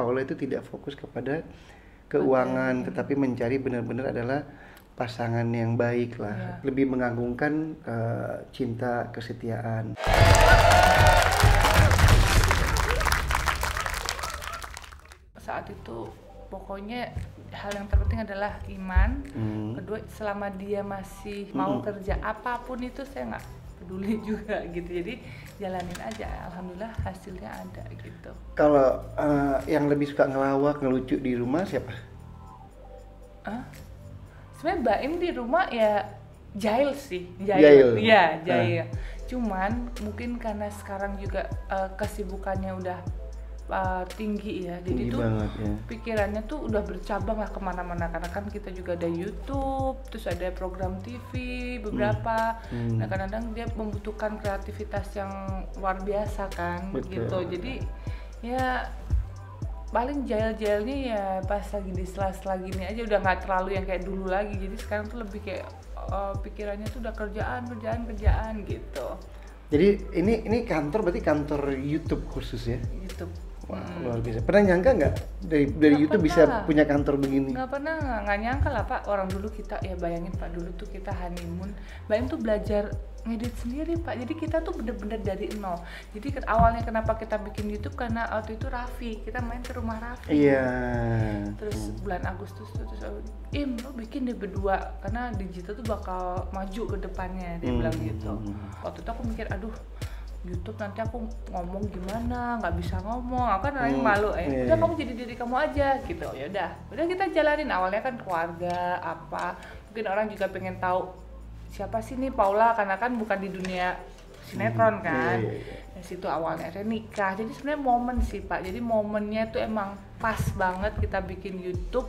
Paula itu tidak fokus kepada keuangan, tetapi mencari benar-benar adalah pasangan yang baik lah, lebih mengagungkan cinta, kesetiaan. Saat itu pokoknya hal yang terpenting adalah iman. Kedua, selama dia masih mau kerja apapun itu saya nggak peduli juga gitu. Jadi jalanin aja. Alhamdulillah hasilnya ada gitu. Kalau yang lebih suka ngelawak, ngelucu di rumah siapa? Sebenarnya Baim di rumah ya jahil sih. Jahil. Iya, jahil. Cuman mungkin karena sekarang juga kesibukannya udah tinggi ya, jadi tuh banget, ya. pikirannya tuh udah bercabang lah kemana-mana, karena kan kita juga ada YouTube, terus ada program TV beberapa. Nah kadang-kadang dia membutuhkan kreativitas yang luar biasa kan. Betul. Gitu, jadi ya paling jahil-jahilnya ya pas lagi di sela-sela gini aja, udah nggak terlalu yang kayak dulu lagi. Jadi sekarang tuh lebih kayak pikirannya tuh udah kerjaan gitu. Jadi ini kantor, berarti kantor YouTube khusus ya? YouTube. Wah, luar biasa. Pernah nyangka nggak dari YouTube bisa punya kantor begini? Nggak pernah, nggak nyangka lah Pak. Orang dulu kita, ya bayangin Pak, dulu tuh kita honeymoon, Baim tuh belajar ngedit sendiri Pak. Jadi kita tuh bener-bener dari nol. Jadi awalnya kenapa kita bikin YouTube, karena waktu itu Raffi, kita main ke rumah Raffi. Iya. Terus bulan Agustus tuh, terus lo bikin deh berdua, karena digital tuh bakal maju ke depannya, dia bilang gitu. Waktu itu aku mikir, aduh YouTube nanti aku ngomong gimana, nggak bisa ngomong, aku kan orangnya malu. Udah kamu jadi diri kamu aja gitu. Ya udah kita jalanin. Awalnya kan keluarga apa, mungkin orang juga pengen tahu siapa sih nih Paula, karena kan bukan di dunia sinetron kan. Dari situ awalnya saya nikah. Jadi sebenarnya momen sih Pak. Jadi momennya tuh emang pas banget kita bikin YouTube.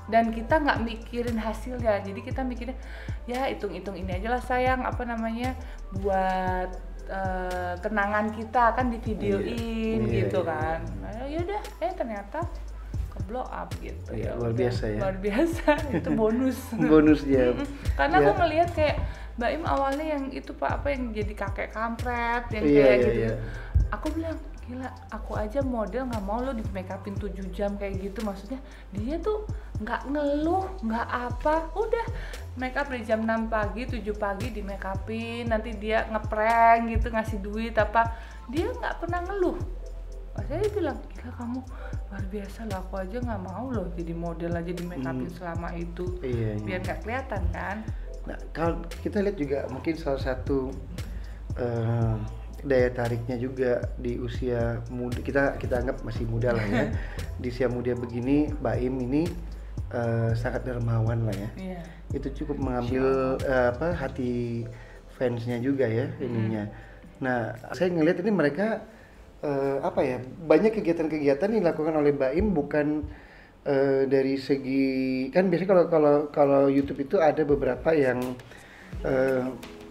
Dan kita nggak mikirin hasilnya, jadi kita mikirnya ya hitung-hitung ini aja lah sayang, apa namanya, buat kenangan kita kan di videoin gitu kan. Nah, yaudah ternyata ke blow up gitu. Ya, luar biasa ya. Luar biasa. Itu bonus. Bonus ya. Karena aku ngelihat kayak Baim awalnya yang itu Pak, apa yang jadi kakek kampret yang kayak gitu. Aku bilang, gila, aku aja model nggak mau lo di make upin 7 jam kayak gitu. Maksudnya dia tuh nggak ngeluh, nggak apa, udah make up dari jam 6 pagi, 7 pagi di make upin, nanti dia ngeprank gitu, ngasih duit apa, dia nggak pernah ngeluh. Saya bilang, gila kamu luar biasa lah, aku aja nggak mau loh jadi model aja di make upin selama itu. Biar nggak kelihatan kan. Nah, kalau kita lihat juga mungkin salah satu daya tariknya juga di usia muda, kita anggap masih muda lah ya. Di usia muda begini, Baim ini sangat dermawan lah ya. Itu cukup mengambil hati fansnya juga ya ininya. Nah, saya ngelihat ini mereka banyak kegiatan-kegiatan yang dilakukan oleh Baim, bukan dari segi, kan biasanya kalau YouTube itu ada beberapa yang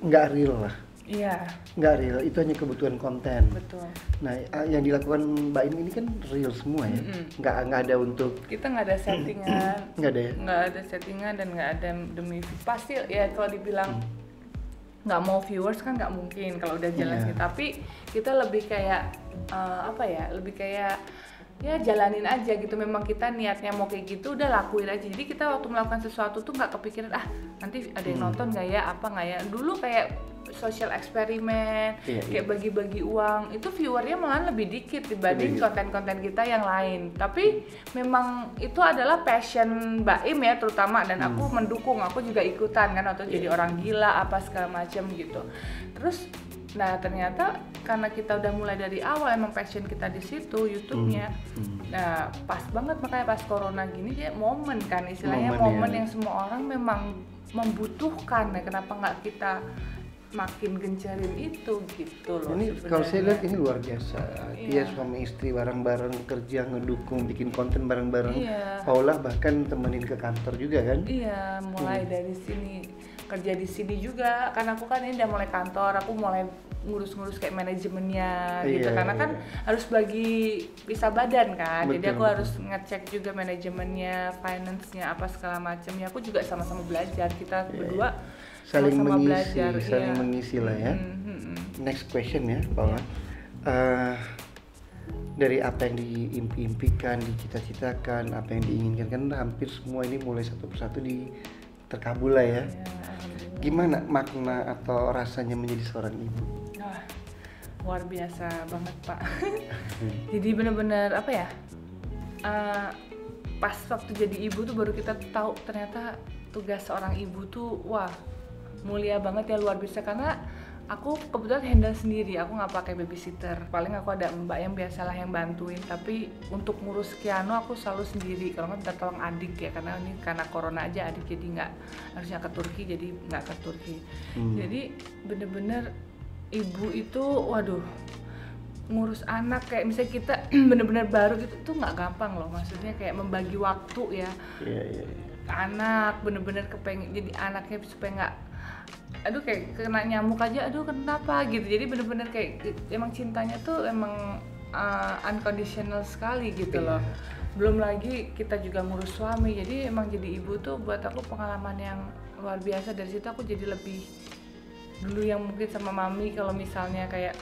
nggak real lah. Iya. Nggak real, itu hanya kebutuhan konten. Betul. Nah, yang dilakukan Baim ini kan real semua ya. Nggak ada untuk kita nggak ada settingan. Nggak ada ya? Nggak ada settingan dan nggak ada demi pasti ya, kalau dibilang nggak mau viewers kan nggak mungkin kalau udah jalan gitu. Tapi kita lebih kayak lebih kayak ya jalanin aja gitu. Memang kita niatnya mau kayak gitu, udah lakuin aja. Jadi kita waktu melakukan sesuatu tuh nggak kepikiran nanti ada yang nonton nggak ya, apa nggak ya. Dulu kayak social eksperimen, kayak bagi-bagi uang, itu viewernya malah lebih dikit dibanding konten-konten kita yang lain. Tapi memang itu adalah passion Baim ya terutama, dan aku mendukung, aku juga ikutan kan, atau jadi orang gila apa segala macam gitu. Terus nah ternyata karena kita udah mulai dari awal, emang passion kita di situ YouTube-nya. Nah pas banget, makanya pas corona gini dia momen kan istilahnya, momen yang semua orang memang membutuhkan ya. Kenapa nggak kita makin gencarin itu gitu loh. Ini sebenarnya. kalau saya lihat ini luar biasa. Dia suami istri bareng-bareng kerja, ngedukung, bikin konten bareng-bareng. Paula bahkan temenin ke kantor juga kan? Iya, mulai dari sini, kerja di sini juga. Karena aku kan ini udah mulai kantor, aku mulai ngurus-ngurus kayak manajemennya gitu. Karena kan harus bagi pisah badan kan. Jadi aku harus ngecek juga manajemennya, finance-nya apa segala macamnya. Aku juga sama-sama belajar, kita berdua saling sama-sama mengisi, belajar, saling mengisi lah ya. Next question ya, Paula. dari apa yang diimpikan, dicita-citakan, apa yang diinginkan, kan hampir semua ini mulai satu persatu terkabul lah ya. Gimana makna atau rasanya menjadi seorang ibu? Wah, luar biasa banget Pak. Jadi benar-benar apa ya? Pas waktu jadi ibu tuh baru kita tahu ternyata tugas seorang ibu tuh wah mulia banget ya, luar biasa. Karena aku kebetulan handle sendiri, aku nggak pakai babysitter. Paling aku ada mbak yang biasalah yang bantuin, tapi untuk ngurus Kiano aku selalu sendiri. Kalau nggak minta tolong adik ya, karena corona aja adik jadi nggak, harusnya ke Turki jadi nggak ke Turki. Jadi bener-bener ibu itu waduh, ngurus anak kayak misalnya kita bener-bener baru gitu tuh nggak gampang loh. Maksudnya kayak membagi waktu ya ke anak, bener-bener kepengen jadi anaknya supaya nggak aduh kayak kena nyamuk aja, aduh kenapa gitu. Jadi bener-bener kayak emang cintanya tuh emang unconditional sekali gitu loh. Belum lagi kita juga ngurus suami, jadi emang jadi ibu tuh buat aku pengalaman yang luar biasa. Dari situ aku jadi lebih, dulu yang mungkin sama mami kalau misalnya kayak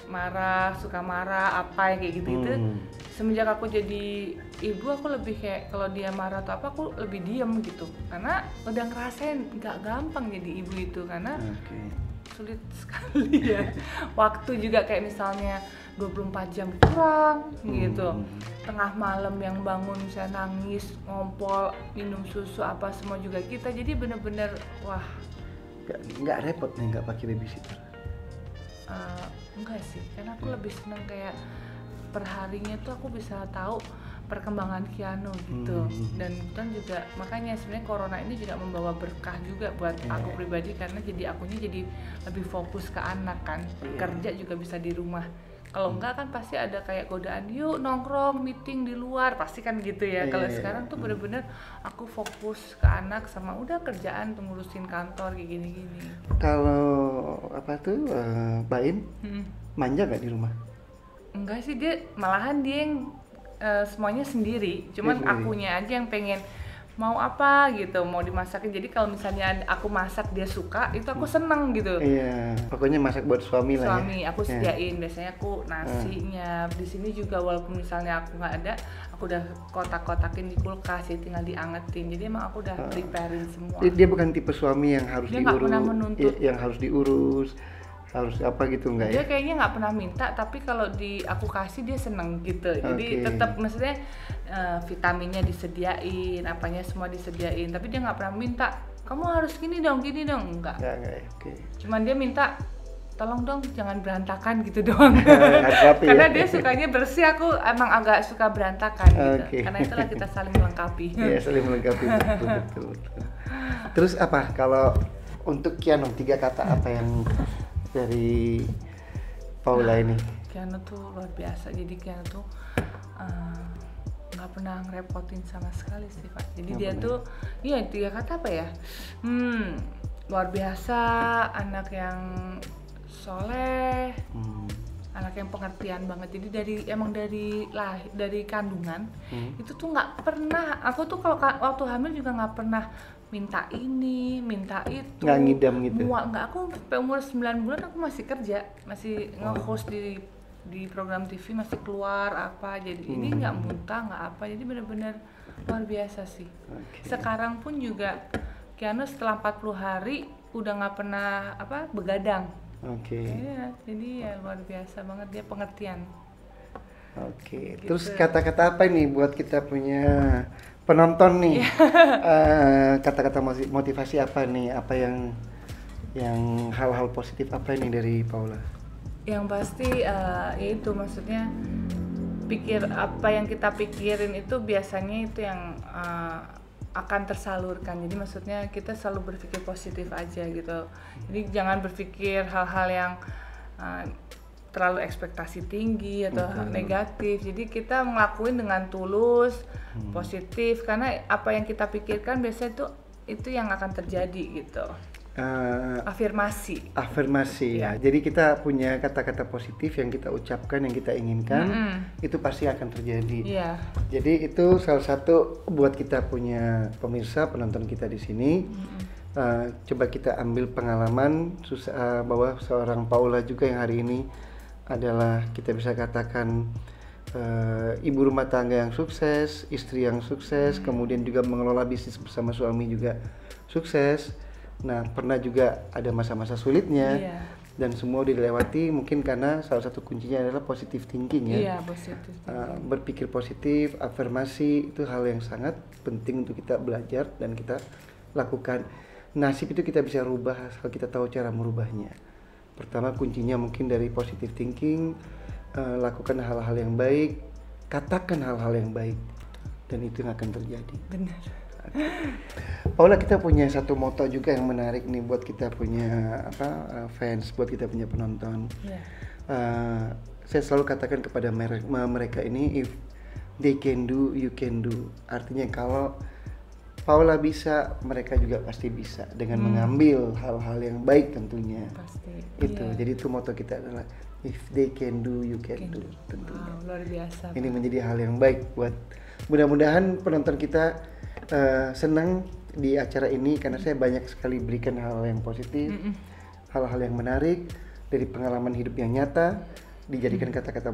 suka marah apa kayak gitu-gitu, semenjak aku jadi ibu aku lebih kayak kalau dia marah atau apa aku lebih diem gitu, karena udah ngerasain nggak gampang jadi ibu itu, karena sulit sekali ya. Waktu juga kayak misalnya 24 jam kurang gitu, tengah malam yang bangun misalnya nangis, ngompol, minum susu apa semua juga kita, jadi bener-bener wah. Nggak repot nih nggak pakai babysitter? Enggak sih, karena aku lebih senang kayak perharinya tuh aku bisa tahu perkembangan Kiano gitu. Dan kan juga makanya sebenarnya corona ini juga membawa berkah juga buat aku pribadi, karena akunya jadi lebih fokus ke anak kan, kerja juga bisa di rumah. Kalau enggak kan pasti ada kayak godaan, yuk nongkrong, meeting di luar, pasti kan gitu ya. Kalau sekarang tuh bener-bener aku fokus ke anak sama udah kerjaan, ngurusin kantor kayak gini-gini. Kalau apa tuh Baim manja nggak di rumah? Enggak sih, malahan dia yang semuanya sendiri. Cuman akunya aja yang pengen mau apa gitu, mau dimasakin. Jadi kalau misalnya aku masak dia suka, itu aku seneng gitu. Iya, pokoknya masak buat suami lah. Suami aku sediain, biasanya aku nasinya. Di sini juga walaupun misalnya aku nggak ada, aku udah kotak-kotakin di kulkas, ya tinggal diangetin. Jadi emang aku udah preparein semua. Dia bukan tipe suami yang harus dia nggak pernah menuntut, yang harus diurus, harus apa gitu enggak ya? Dia kayaknya nggak pernah minta, tapi kalau aku kasih dia seneng gitu. Jadi tetap maksudnya vitaminnya disediain, apanya semua disediain, tapi dia nggak pernah minta kamu harus gini dong, enggak. Cuman dia minta tolong dong jangan berantakan gitu doang. Karena dia sukanya bersih, aku emang agak suka berantakan gitu. Karena itulah kita saling melengkapi. Iya, saling melengkapi, betul. Terus apa kalau untuk Kiano, 3 kata apa yang dari Paula ini? Kiano tuh luar biasa. Jadi Kiano tuh nggak pernah ngerepotin sama sekali sih Pak. Jadi dia tuh, iya 3 kata apa ya? Luar biasa, anak yang soleh, anak yang pengertian banget. Jadi dari kandungan itu tuh nggak pernah. Aku tuh kalau waktu hamil juga nggak pernah minta ini, minta itu. Nggak ngidam gitu? Nggak, aku sampai umur 9 bulan aku masih kerja, masih nge-host di program TV, masih keluar apa. Jadi ini nggak muntah, nggak apa. Jadi benar-benar luar biasa sih. Sekarang pun juga Kiano setelah 40 hari udah nggak pernah begadang. Iya, jadi ya luar biasa banget, dia pengertian. Gitu. Terus kata-kata apa ini buat kita punya penonton nih? Kata-kata motivasi apa nih? Apa yang hal-hal positif apa ini dari Paula? Yang pasti yaitu maksudnya apa yang kita pikirin itu biasanya itu yang akan tersalurkan. Jadi maksudnya kita selalu berpikir positif aja gitu. Jadi jangan berpikir hal-hal yang terlalu ekspektasi tinggi atau negatif. Jadi kita ngelakuin dengan tulus, positif, karena apa yang kita pikirkan biasanya itu yang akan terjadi gitu. Afirmasi ya. Jadi kita punya kata-kata positif yang kita ucapkan, yang kita inginkan, itu pasti akan terjadi. Jadi itu salah satu buat kita punya pemirsa, penonton kita di sini. Coba kita ambil pengalaman bahwa seorang Paula juga yang hari ini adalah kita bisa katakan ibu rumah tangga yang sukses, istri yang sukses, kemudian juga mengelola bisnis bersama suami juga sukses. Nah, pernah juga ada masa-masa sulitnya, dan semua dilewati mungkin karena salah satu kuncinya adalah positive thinking ya. Iya, positif. Berpikir positif, afirmasi itu hal yang sangat penting untuk kita belajar dan kita lakukan. Nasib itu kita bisa rubah asal kita tahu cara merubahnya. Pertama kuncinya mungkin dari positive thinking, lakukan hal-hal yang baik, katakan hal-hal yang baik, dan itu yang akan terjadi. Benar. Paula, kita punya satu moto juga yang menarik nih buat kita punya fans, buat kita punya penonton. Saya selalu katakan kepada mereka ini, if they can do, you can do. Artinya kalau Paula bisa, mereka juga pasti bisa dengan mengambil hal-hal yang baik tentunya. Pasti. Itu. Jadi itu moto kita adalah if they can do, you can do tentunya. Wow, luar biasa. Ini menjadi hal yang baik buat mudah-mudahan penonton kita senang di acara ini karena saya banyak sekali berikan hal yang positif, hal-hal yang menarik dari pengalaman hidup yang nyata, dijadikan kata-kata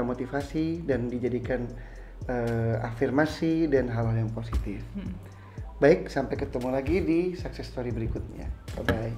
motivasi dan dijadikan afirmasi dan hal-hal yang positif. Baik, sampai ketemu lagi di success story berikutnya. Bye-bye.